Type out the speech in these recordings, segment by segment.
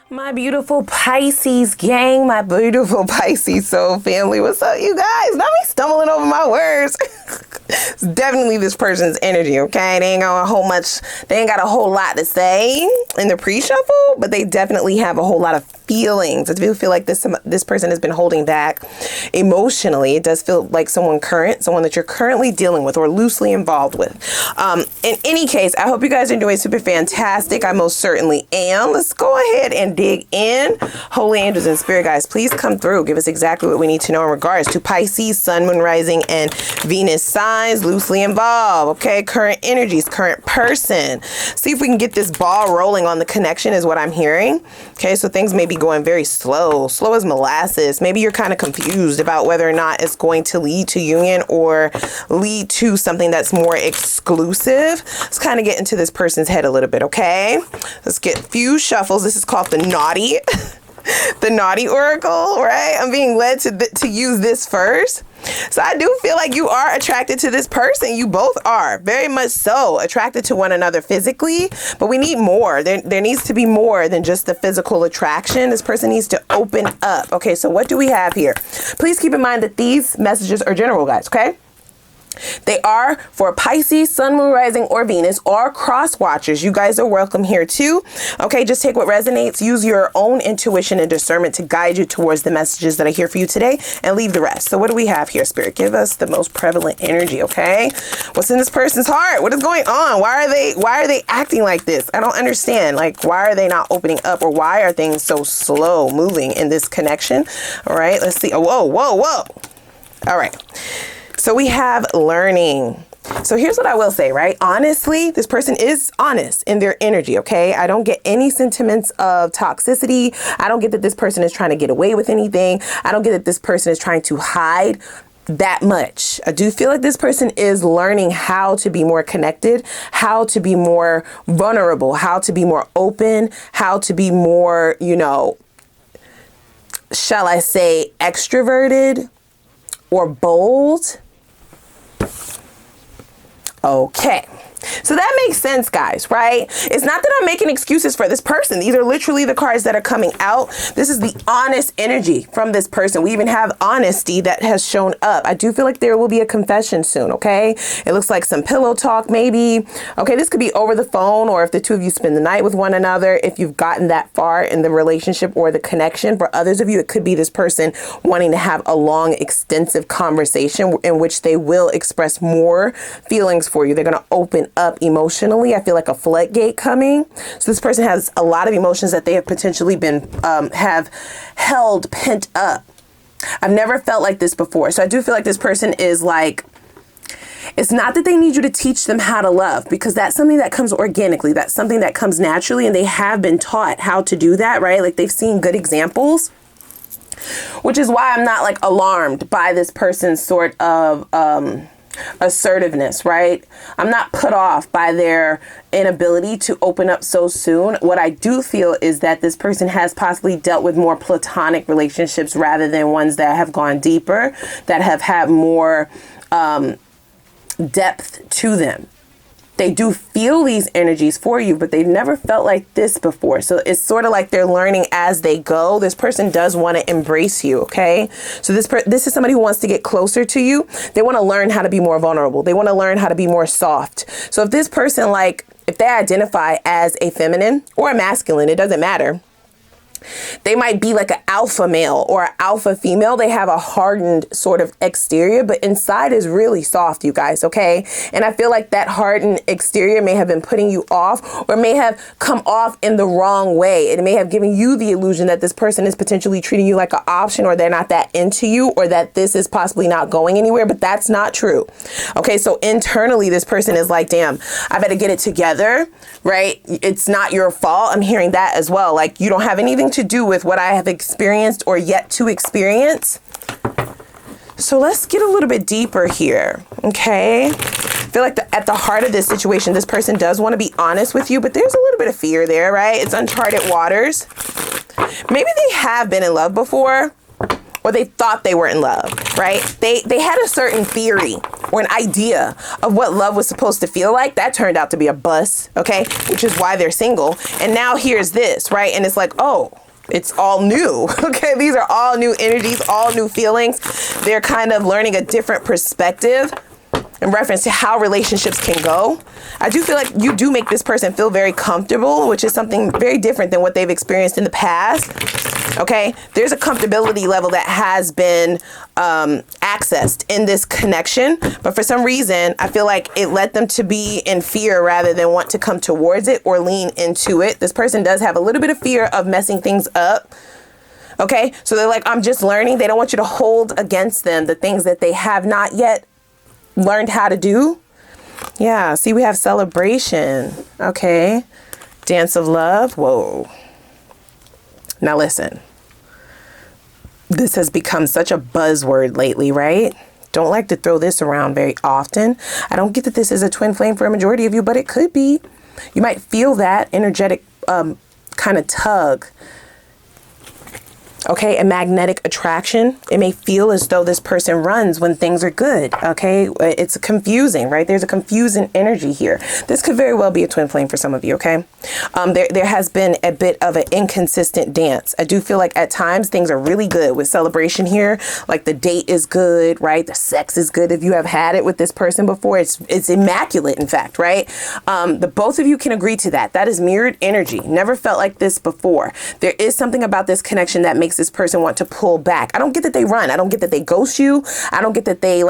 My beautiful Pisces gang, my beautiful Pisces soul family. What's up, you guys? Not me stumbling over my words. It's definitely this person's energy, okay? They ain't got a whole lot to say in the pre-shuffle, but they definitely have a whole lot of feelings. I do feel like this person has been holding back emotionally. It does feel like someone that you're currently dealing with or loosely involved with. In any case, I hope you guys are doing super fantastic. I most certainly am. Let's go ahead and dig in. Holy angels and spirit guides, please come through. Give us exactly what we need to know in regards to Pisces, Sun, Moon, Rising, and Venus signs loosely involved. Okay, current energies, current person. See if we can get this ball rolling on the connection is what I'm hearing. Okay, so things may be going very slow as molasses. Maybe you're kind of confused about whether or not it's going to lead to union or lead to something that's more exclusive. Let's kind of get into this person's head a little bit, okay? Let's get a few shuffles. This is called the naughty, the naughty oracle, right? I'm being led to use this first. So I do feel like you are attracted to this person. You both are very much so attracted to one another physically, but we need more. There needs to be more than just the physical attraction. This person needs to open up. Okay, so what do we have here? Please keep in mind that these messages are general, guys, okay? They are for Pisces, Sun, Moon, Rising, or Venus, or cross watchers. You guys are welcome here too. Okay, just take what resonates. Use your own intuition and discernment to guide you towards the messages that I hear for you today, and leave the rest. So what do we have here, Spirit? Give us the most prevalent energy, okay? What's in this person's heart? What is going on? Why are they acting like this? I don't understand. Like, why are they not opening up, or why are things so slow moving in this connection? All right, let's see. Oh, whoa. All right. So we have learning. So here's what I will say, right? Honestly, this person is honest in their energy, okay? I don't get any sentiments of toxicity. I don't get that this person is trying to get away with anything. I don't get that this person is trying to hide that much. I do feel like this person is learning how to be more connected, how to be more vulnerable, how to be more open, how to be more, shall I say, extroverted or bold. Okay. So that makes sense, guys, right? It's not that I'm making excuses for this person. These are literally the cards that are coming out. This is the honest energy from this person. We even have honesty that has shown up. I do feel like there will be a confession soon, okay? It looks like some pillow talk, maybe. Okay, this could be over the phone, or if the two of you spend the night with one another, if you've gotten that far in the relationship or the connection. For others of you, it could be this person wanting to have a long, extensive conversation in which they will express more feelings for you. They're going to open up emotionally. I feel like a floodgate coming. So this person has a lot of emotions that they have potentially been have held pent up. I've never felt like this before. So I do feel like this person is like, it's not that they need you to teach them how to love, because that's something that comes organically. That's something that comes naturally, and they have been taught how to do that, right? Like, they've seen good examples, which is why I'm not like alarmed by this person's sort of assertiveness, right? I'm not put off by their inability to open up so soon. What I do feel is that this person has possibly dealt with more platonic relationships rather than ones that have gone deeper, that have had more depth to them. They do feel these energies for you, but they've never felt like this before. So it's sort of like they're learning as they go. This person does want to embrace you, okay? So this is somebody who wants to get closer to you. They want to learn how to be more vulnerable. They want to learn how to be more soft. So if this person, if they identify as a feminine or a masculine, it doesn't matter. They might be like an alpha male or an alpha female. They have a hardened sort of exterior, but inside is really soft, you guys, okay? And I feel like that hardened exterior may have been putting you off, or may have come off in the wrong way. It may have given you the illusion that this person is potentially treating you like an option, or they're not that into you, or that this is possibly not going anywhere, but that's not true. Okay, so internally, this person is like, damn, I better get it together, right? It's not your fault. I'm hearing that as well. Like, you don't have anything to do with what I have experienced or yet to experience. So let's get a little bit deeper here, okay? I feel like at the heart of this situation, this person does want to be honest with you, but there's a little bit of fear there, right? It's uncharted waters. Maybe they have been in love before, or they thought they were in love, right? They had a certain theory or an idea of what love was supposed to feel like, that turned out to be a bust, okay? Which is why they're single. And now here's this, right? And it's like, oh, it's all new, okay? These are all new energies, all new feelings. They're kind of learning a different perspective in reference to how relationships can go. I do feel like you do make this person feel very comfortable, which is something very different than what they've experienced in the past. Okay, there's a comfortability level that has been accessed in this connection, but for some reason, I feel like it led them to be in fear rather than want to come towards it or lean into it. This person does have a little bit of fear of messing things up. Okay, so they're like, I'm just learning. They don't want you to hold against them the things that they have not yet learned how to do. Yeah, see, we have celebration. Okay, dance of love. Whoa. Now listen, this has become such a buzzword lately, right? Don't like to throw this around very often. I don't get that this is a twin flame for a majority of you, but it could be. You might feel that energetic kind of tug. Okay, a magnetic attraction. It may feel as though this person runs when things are good. Okay, it's confusing, right? There's a confusing energy here. This could very well be a twin flame for some of you. Okay, there has been a bit of an inconsistent dance. I do feel like at times things are really good with celebration here. Like the date is good, right? The sex is good. If you have had it with this person before, it's immaculate. In fact, right? The both of you can agree to that. That is mirrored energy. Never felt like this before. There is something about this connection that makes this person want to pull back. I don't get that they run. I don't get that they ghost you. I don't get that they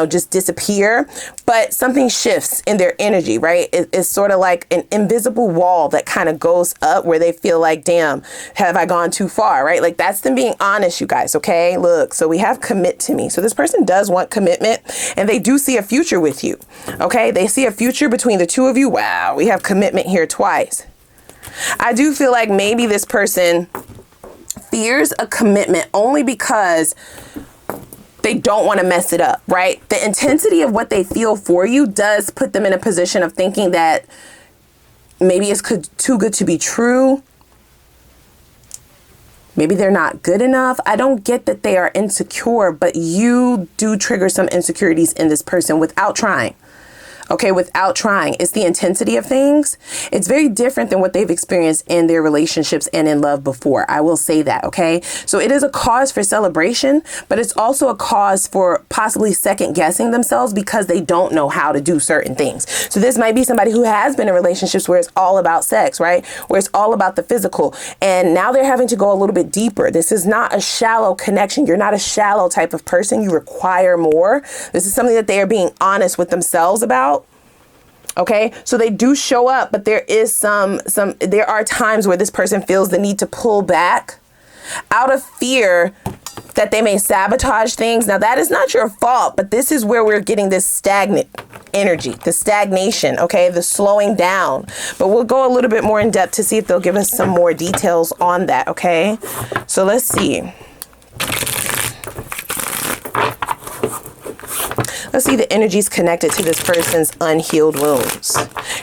just disappear, but something shifts in their energy, right? It's sort of like an invisible wall that kind of goes up where they feel like, damn, have I gone too far, right? Like that's them being honest, you guys. Okay, look, so we have commit to me. So this person does want commitment and they do see a future with you. Okay, they see a future between the two of you. Wow, we have commitment here twice. I do feel like maybe this person fears a commitment only because they don't want to mess it up, right? The intensity of what they feel for you does put them in a position of thinking that maybe it's too good to be true. Maybe they're not good enough. I don't get that they are insecure, but you do trigger some insecurities in this person without trying. Okay, without trying. It's the intensity of things. It's very different than what they've experienced in their relationships and in love before. I will say that, okay? So it is a cause for celebration, but it's also a cause for possibly second guessing themselves because they don't know how to do certain things. So this might be somebody who has been in relationships where it's all about sex, right? Where it's all about the physical. And now they're having to go a little bit deeper. This is not a shallow connection. You're not a shallow type of person. You require more. This is something that they are being honest with themselves about. Okay, so they do show up, but there is there are times where this person feels the need to pull back out of fear that they may sabotage things. Now that is not your fault, but this is where we're getting this stagnant energy, the stagnation, okay, the slowing down. But we'll go a little bit more in depth to see if they'll give us some more details on that, okay? So let's see. Let's see the energies connected to this person's unhealed wounds.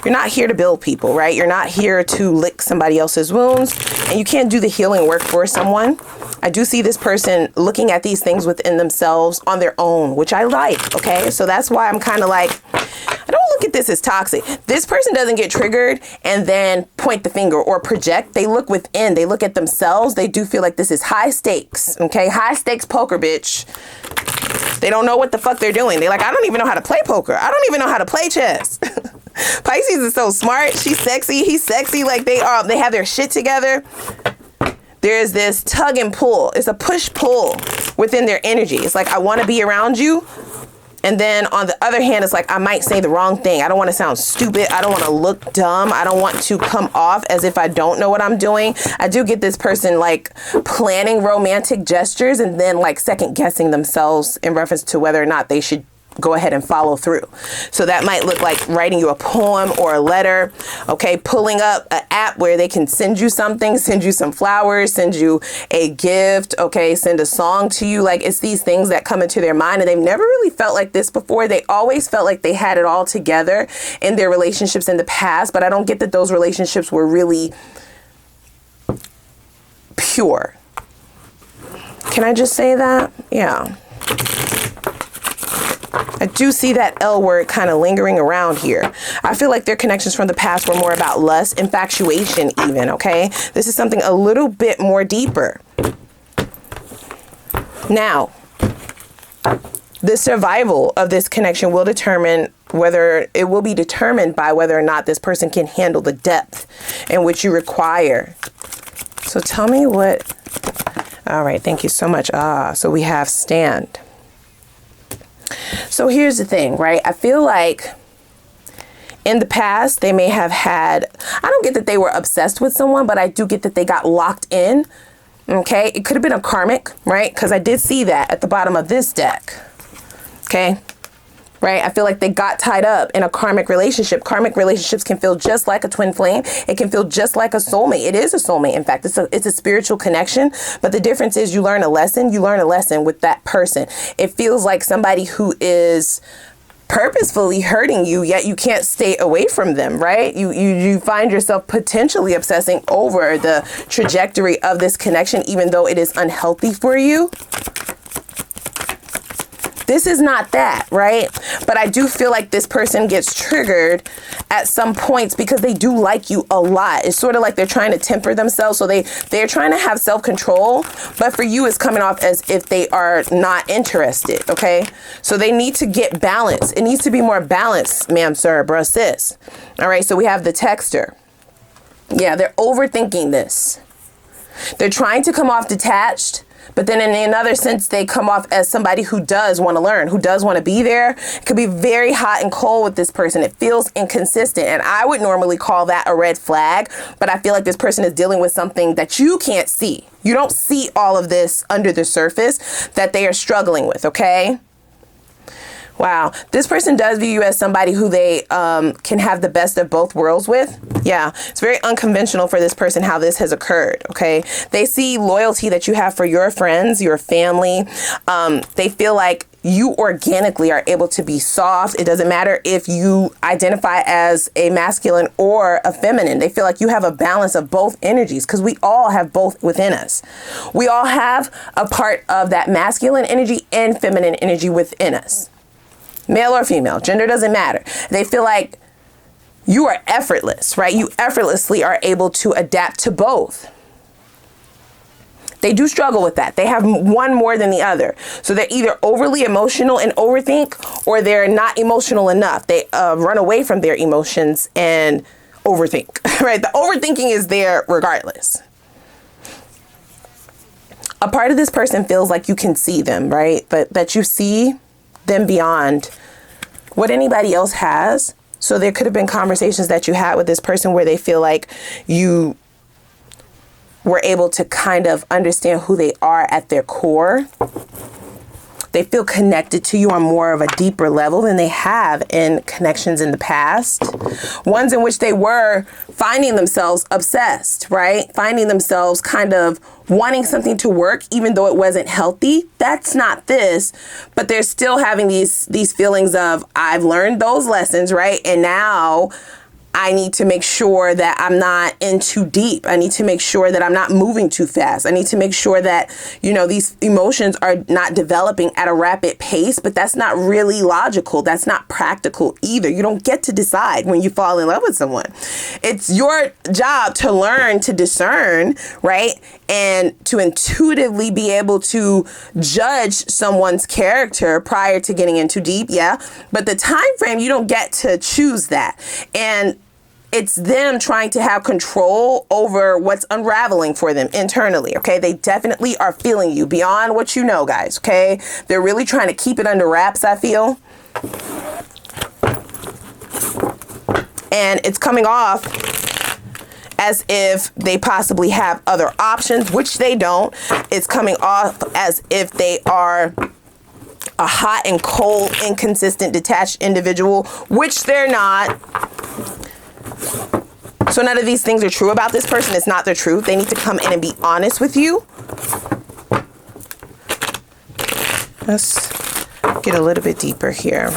You're not here to build people, right? You're not here to lick somebody else's wounds, and you can't do the healing work for someone. I do see this person looking at these things within themselves on their own, which I like, okay? So that's why I'm kind of like, I don't look at this as toxic. This person doesn't get triggered and then point the finger or project. They look within, they look at themselves. They do feel like this is high stakes, okay? High stakes poker, bitch. They don't know what the fuck they're doing. They're like, I don't even know how to play poker. I don't even know how to play chess. Pisces is so smart. She's sexy. He's sexy. Like they have their shit together. There's this tug and pull. It's a push-pull within their energy. It's like, I want to be around you. And then on the other hand, it's like, I might say the wrong thing. I don't want to sound stupid. I don't want to look dumb. I don't want to come off as if I don't know what I'm doing. I do get this person like planning romantic gestures and then like second guessing themselves in reference to whether or not they should go ahead and follow through. So that might look like writing you a poem or a letter, okay, pulling up an app where they can send you something, send you some flowers, send you a gift, okay, send a song to you. Like it's these things that come into their mind and they've never really felt like this before. They always felt like they had it all together in their relationships in the past, but I don't get that those relationships were really pure. Can I just say that? Yeah. I do see that L word kind of lingering around here. I feel like their connections from the past were more about lust, infatuation even, okay? This is something a little bit more deeper. Now, the survival of this connection will determine whether it will be determined by whether or not this person can handle the depth in which you require. So tell me what. All right. Thank you so much. So we have stand. So here's the thing, right? I feel like in the past, they may have had, I don't get that they were obsessed with someone, but I do get that they got locked in. Okay. It could have been a karmic, right? Because I did see that at the bottom of this deck. Okay. Right. I feel like they got tied up in a karmic relationship. Karmic relationships can feel just like a twin flame. It can feel just like a soulmate. It is a soulmate. In fact, it's a spiritual connection. But the difference is you learn a lesson. You learn a lesson with that person. It feels like somebody who is purposefully hurting you, yet you can't stay away from them, right? You find yourself potentially obsessing over the trajectory of this connection, even though it is unhealthy for you. This is not that, right? But I do feel like this person gets triggered at some points because they do like you a lot. It's sort of like they're trying to temper themselves. So they're trying to have self-control, but for you, it's coming off as if they are not interested, okay? So they need to get balance. It needs to be more balanced, ma'am, sir, bruh, sis. All right, so we have the texter. Yeah, they're overthinking this. They're trying to come off detached, but then in another sense, they come off as somebody who does want to learn, who does want to be there. It could be very hot and cold with this person. It feels inconsistent. And I would normally call that a red flag. But I feel like this person is dealing with something that you can't see. You don't see all of this under the surface that they are struggling with. OK. Wow. This person does view you as somebody who they can have the best of both worlds with. Yeah, it's very unconventional for this person how this has occurred. OK, they see loyalty that you have for your friends, your family. They feel like you organically are able to be soft. It doesn't matter if you identify as a masculine or a feminine. They feel like you have a balance of both energies because we all have both within us. We all have a part of that masculine energy and feminine energy within us. Male or female, gender doesn't matter. They feel like you are effortless, right? You effortlessly are able to adapt to both. They do struggle with that. They have one more than the other. So they're either overly emotional and overthink, or they're not emotional enough. They run away from their emotions and overthink, right? The overthinking is there regardless. A part of this person feels like you can see them, right? But that you see them beyond what anybody else has. So there could have been conversations that you had with this person where they feel like you were able to kind of understand who they are at their core. They feel connected to you on more of a deeper level than they have in connections in the past. Ones in which they were finding themselves obsessed, right? Finding themselves kind of wanting something to work, even though it wasn't healthy. That's not this, but they're still having these feelings of, I've learned those lessons, right? And now I need to make sure that I'm not in too deep. I need to make sure that I'm not moving too fast. I need to make sure that, you know, these emotions are not developing at a rapid pace, but that's not really logical. That's not practical either. You don't get to decide when you fall in love with someone. It's your job to learn to discern, right? And to intuitively be able to judge someone's character prior to getting in too deep. Yeah. But the time frame, you don't get to choose that. And it's them trying to have control over what's unraveling for them internally. OK, they definitely are feeling you beyond what you know, guys. OK, they're really trying to keep it under wraps, I feel. And it's coming off as if they possibly have other options, which they don't. It's coming off as if they are a hot and cold, inconsistent, detached individual, which they're not. So none of these things are true about this person. It's not their truth. They need to come in and be honest with you. Let's get a little bit deeper here.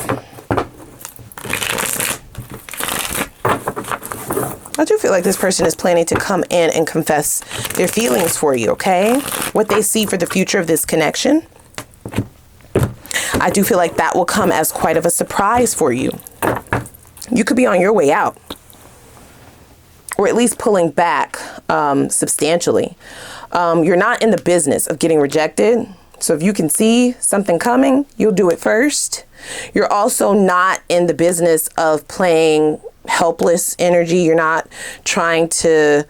I do feel like this person is planning to come in and confess their feelings for you, okay? What they see for the future of this connection. I do feel like that will come as quite of a surprise for you. You could be on your way out, or at least pulling back substantially. You're not in the business of getting rejected. So if you can see something coming, you'll do it first. You're also not in the business of playing helpless energy. You're not trying to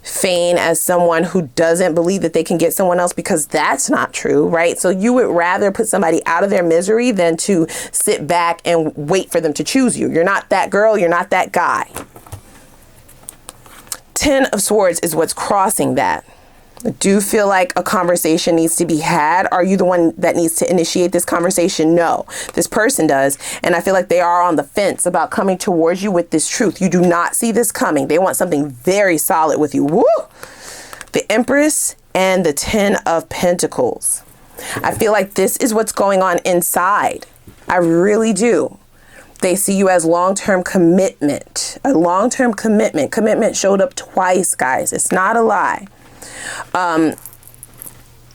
feign as someone who doesn't believe that they can get someone else, because that's not true, right? So you would rather put somebody out of their misery than to sit back and wait for them to choose you. You're not that girl. You're not that guy. 10 of Swords is what's crossing that. I do feel like a conversation needs to be had. Are you the one that needs to initiate this conversation? No, this person does. And I feel like they are on the fence about coming towards you with this truth. You do not see this coming. They want something very solid with you. Woo! The Empress and the 10 of Pentacles. I feel like this is what's going on inside. I really do. They see you as long-term commitment. A long-term commitment. Commitment showed up twice, guys. It's not a lie.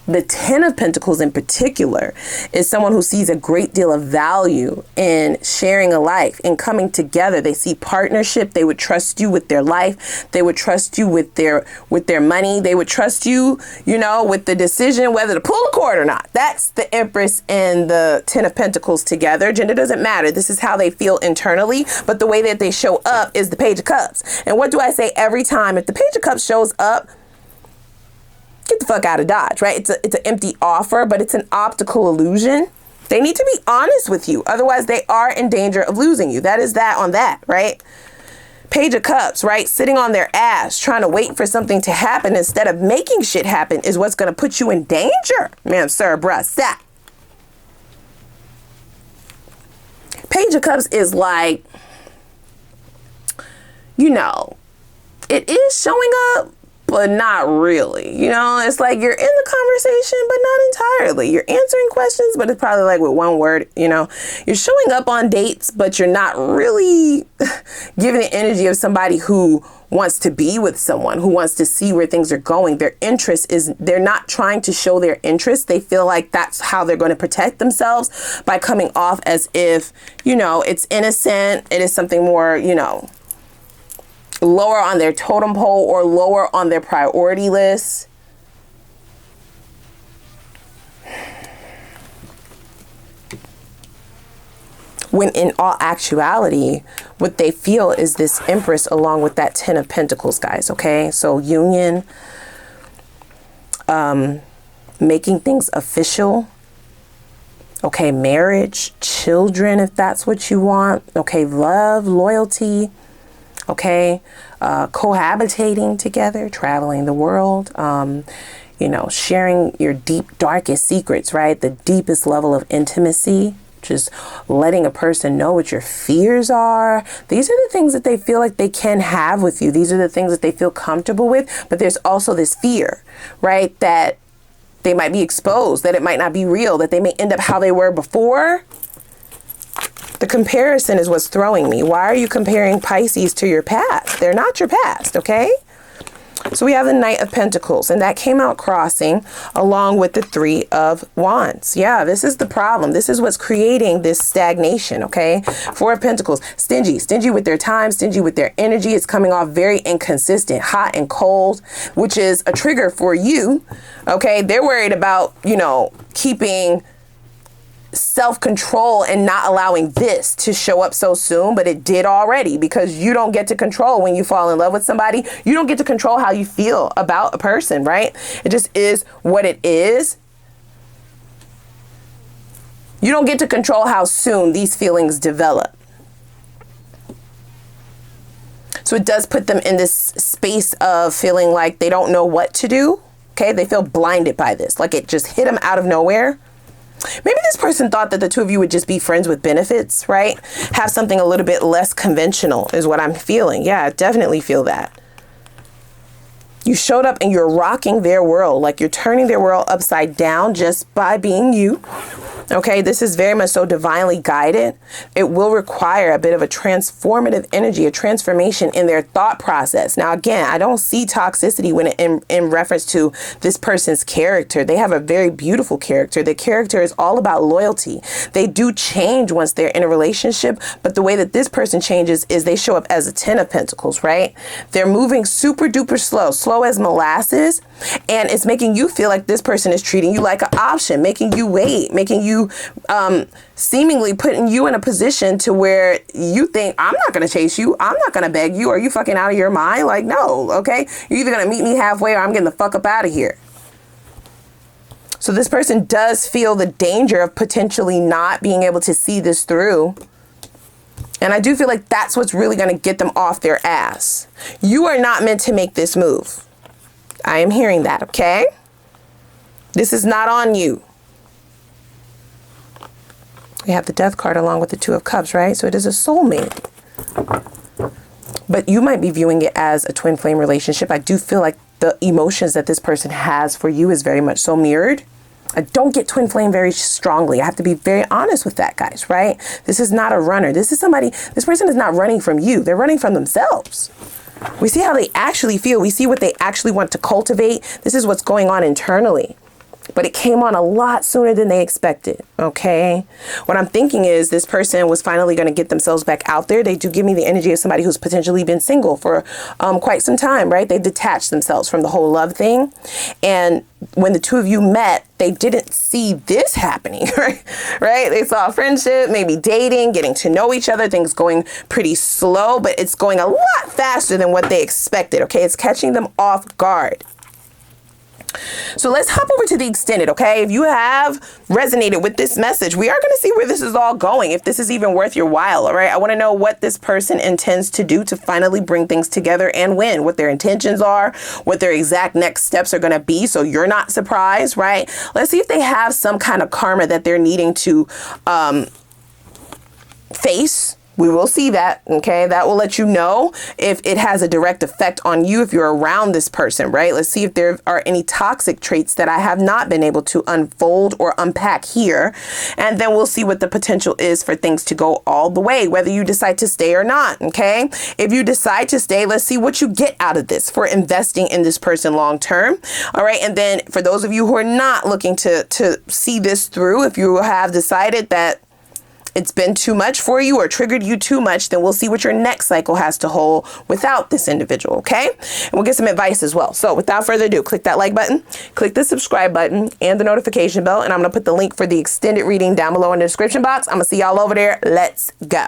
The 10 of Pentacles in particular is someone who sees a great deal of value in sharing a life, in coming together. They see partnership. They would trust you with their life. They would trust you with their money. They would trust you, you know, with the decision whether to pull the cord or not. That's the Empress and the 10 of Pentacles together. Gender doesn't matter. This is how they feel internally, but the way that they show up is the Page of Cups. And what do I say every time? If the Page of Cups shows up, get the fuck out of Dodge, right? It's an empty offer, but it's an optical illusion. They need to be honest with you. Otherwise, they are in danger of losing you. That is that on that, right? Page of Cups, right? Sitting on their ass, trying to wait for something to happen instead of making shit happen is what's going to put you in danger. Ma'am, sir, bruh, sat. Page of Cups is like, you know, it is showing up, but not really. You know, it's like you're in the conversation, but not entirely. You're answering questions, but it's probably like with one word, you know. You're showing up on dates, but you're not really giving the energy of somebody who wants to be with someone, who wants to see where things are going. Their interest is, they're not trying to show their interest. They feel like that's how they're going to protect themselves, by coming off as if, you know, it's innocent. It is something more, you know, lower on their totem pole or lower on their priority list. When in all actuality, what they feel is this Empress along with that 10 of Pentacles, guys. Okay, so union, making things official. Okay, marriage, children, if that's what you want. Okay, love, loyalty. Okay, cohabitating together, traveling the world, you know, sharing your deep, darkest secrets, right? The deepest level of intimacy, just letting a person know what your fears are. These are the things that they feel like they can have with you. These are the things that they feel comfortable with. But there's also this fear, right? That they might be exposed, that it might not be real, that they may end up how they were before. The comparison is what's throwing me. Why are you comparing Pisces to your past? They're not your past, okay? So we have the Knight of Pentacles, and that came out crossing along with the 3 of Wands. Yeah, this is the problem. This is what's creating this stagnation, okay? 4 of Pentacles, stingy with their time, stingy with their energy. It's coming off very inconsistent, hot and cold, which is a trigger for you, okay? They're worried about, you know, keeping self-control and not allowing this to show up so soon, but it did already, because you don't get to control when you fall in love with somebody. You don't get to control how you feel about a person, right? It just is what it is. You don't get to control how soon these feelings develop. So it does put them in this space of feeling like they don't know what to do. Okay, they feel blinded by this, like it just hit them out of nowhere. Maybe this person thought that the two of you would just be friends with benefits, right? Have something a little bit less conventional is what I'm feeling. Yeah, I definitely feel that. You showed up and you're rocking their world, like you're turning their world upside down just by being you. Okay, this is very much so divinely guided. It will require a bit of a transformative energy, a transformation in their thought process. Now, again, I don't see toxicity when in reference to this person's character. They have a very beautiful character. The character is all about loyalty. They do change once they're in a relationship, but the way that this person changes is they show up as a 10 of Pentacles, right? They're moving super duper slow, slow as molasses, and it's making you feel like this person is treating you like an option, making you wait, making you seemingly putting you in a position to where you think, I'm not going to chase you. I'm not going to beg you. Are you fucking out of your mind? Like, no. Okay. You're either going to meet me halfway or I'm getting the fuck up out of here. So this person does feel the danger of potentially not being able to see this through. And I do feel like that's what's really going to get them off their ass. You are not meant to make this move. I am hearing that. Okay. This is not on you. We have the Death card along with the Two of Cups, right? So it is a soulmate. But you might be viewing it as a twin flame relationship. I do feel like the emotions that this person has for you is very much so mirrored. I don't get twin flame very strongly. I have to be very honest with that, guys, right? This is not a runner. This is somebody, this person is not running from you. They're running from themselves. We see how they actually feel. We see what they actually want to cultivate. This is what's going on internally. But it came on a lot sooner than they expected, okay? What I'm thinking is this person was finally going to get themselves back out there. They do give me the energy of somebody who's potentially been single for quite some time, right? They detached themselves from the whole love thing. And when the two of you met, they didn't see this happening, right? They saw friendship, maybe dating, getting to know each other, things going pretty slow, but it's going a lot faster than what they expected, okay? It's catching them off guard. So let's hop over to the extended, okay? If you have resonated with this message, we are going to see where this is all going, if this is even worth your while, all right? I want to know what this person intends to do to finally bring things together and win, what their intentions are, what their exact next steps are going to be, so you're not surprised, right? Let's see if they have some kind of karma that they're needing to face. We will see that, okay? That will let you know if it has a direct effect on you if you're around this person, right? Let's see if there are any toxic traits that I have not been able to unfold or unpack here. And then we'll see what the potential is for things to go all the way, whether you decide to stay or not, okay? If you decide to stay, let's see what you get out of this for investing in this person long term, all right? And then for those of you who are not looking to see this through, if you have decided that it's been too much for you or triggered you too much, then we'll see what your next cycle has to hold without this individual, okay? And we'll get some advice as well. So without further ado, click that like button, click the subscribe button and the notification bell, and I'm gonna put the link for the extended reading down below in the description box. I'm gonna see y'all over there. Let's go.